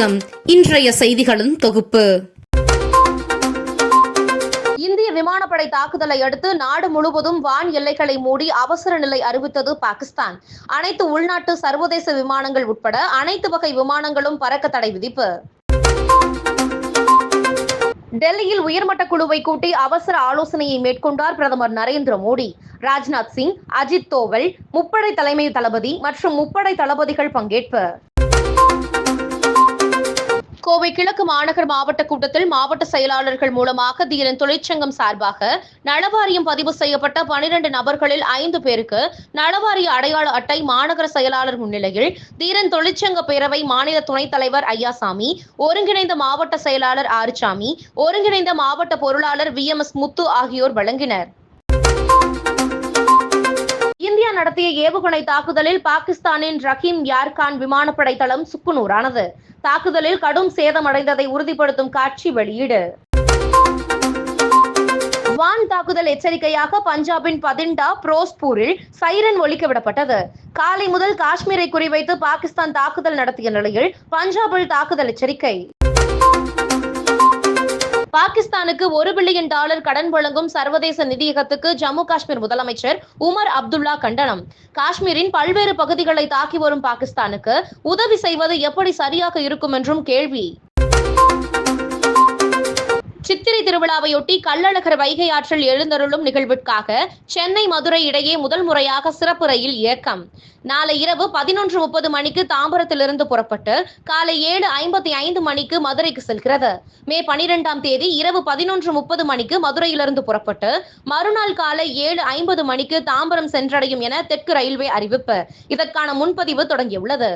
வணக்கம். இன்றைய செய்திகளின் தொகுப்பு. இந்திய விமானப்படை தாக்குதலை அடுத்து நாடு முழுவதும் வான் எல்லைகளை மூடி அவசர நிலை அறிவித்தது பாகிஸ்தான். அனைத்து உள்நாட்டு சர்வதேச விமானங்கள் உட்பட அனைத்து வகை விமானங்களும் பறக்க தடை விதிப்பு. டெல்லியில் உயர்மட்ட குழுவை கூட்டி அவசர ஆலோசனையை மேற்கொண்டார் பிரதமர் நரேந்திர மோடி. ராஜ்நாத் சிங், அஜித் தோவல், முப்படை தலைமை தளபதி மற்றும் முப்படை தளபதிகள் பங்கேற்பு. கோவை கிழக்கு மாநகர் மாவட்ட கூட்டத்தில் மாவட்ட செயலாளர்கள் மூலமாக தீரன் தொழிற்சங்கம் சார்பாக நலவாரியம் பதிவு செய்யப்பட்ட 12 நபர்களில் 5 பேருக்கு நலவாரிய அடையாள அட்டை மாநகர செயலாளர் முன்னிலையில் தீரன் தொழிற்சங்க பேரவை மாநில துணைத் தலைவர் ஐயாசாமி, ஒருங்கிணைந்த மாவட்ட செயலாளர் ஆறுசாமி, ஒருங்கிணைந்த மாவட்ட பொருளாளர் VMS முத்து ஆகியோர் வழங்கினர். இந்தியா நடத்திய ஏவுகணை தாக்குதலில் பாகிஸ்தானின் ரஹீம் யார்கான் விமானப்படை தளம் சுக்குநூறானது. தாக்குதலில் கடும் சேதமடைந்ததை உறுதிப்படுத்தும் காட்சி வெளியீடு. வான் தாக்குதல் எச்சரிக்கையாக பஞ்சாபின் பதிண்டா, பிரோஸ்பூரில் சைரன் ஒலிக்க விடப்பட்டது. காலை முதல் காஷ்மீரை குறிவைத்து பாகிஸ்தான் தாக்குதல் நடத்திய நிலையில் பஞ்சாபில் தாக்குதல் எச்சரிக்கை. பாகிஸ்தானுக்கு $1 பில்லியன் கடன் வழங்கும் சர்வதேச நிதியகத்துக்கு ஜம்மு காஷ்மீர் முதலமைச்சர் உமர் அப்துல்லா கண்டனம். காஷ்மீரின் பல்வேறு பகுதிகளை தாக்கி வரும் பாகிஸ்தானுக்கு உதவி செய்வது எப்படி சரியாக இருக்கும் என்றும் கேள்வி. சித்திரை திருவிழாவையொட்டி கள்ளழகர் வைகை ஆற்றில் எழுந்தருளும் நிகழ்விற்காக சென்னை மதுரை இடையே முதல் முறையாக சிறப்பு ரயில் இயக்கம். நாளை இரவு 11:30 மணிக்கு தாம்பரத்திலிருந்து புறப்பட்டு காலை 7:55 மணிக்கு மதுரைக்கு செல்கிறது. மே 12ஆம் தேதி இரவு 11:30 மணிக்கு மதுரையிலிருந்து புறப்பட்டு மறுநாள் காலை 7:50 மணிக்கு தாம்பரம் சென்றடையும் என தெற்கு ரயில்வே அறிவிப்பு. இதற்கான முன்பதிவு தொடங்கியுள்ளது.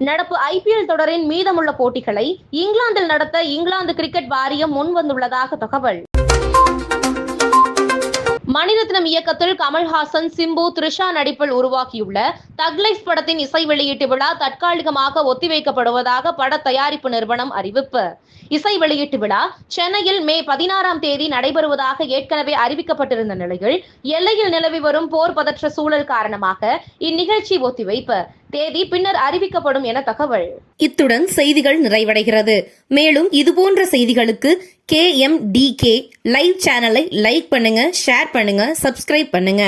நடப்பு IPL தொடரின் மீதமுள்ள போட்டிகளை இங்கிலாந்தில் நடத்த இங்கிலாந்து கிரிக்கெட் வாரியம் முன்வந்துள்ளதாக தகவல். மணிரத்னம் இயக்கத்தில் கமல்ஹாசன், சிம்பு, த்ரிஷா நடிப்பில் உருவாக்கியுள்ள தக் லைஃப் படத்தின் இசை வெளியீட்டு விழா தற்காலிகமாக ஒத்திவைக்கப்படுவதாக பட தயாரிப்பு நிறுவனம் அறிவிப்பு. இசை வெளியீட்டு விழா சென்னையில் மே 16ஆம் தேதி நடைபெறுவதாக ஏற்கனவே அறிவிக்கப்பட்டிருந்த நிலையில் எல்லையில் நிலவி வரும் போர் பதற்ற சூழல் காரணமாக இந்நிகழ்ச்சி ஒத்திவைப்பு. தேதி பின்னர் அறிவிக்கப்படும் என தகவல். இத்துடன் செய்திகள் நிறைவடைகிறது. மேலும் இதுபோன்ற செய்திகளுக்கு KMDK லைவ் சேனலை லைக் பண்ணுங்க, ஷேர் பண்ணுங்க, சப்ஸ்கிரைப் பண்ணுங்க.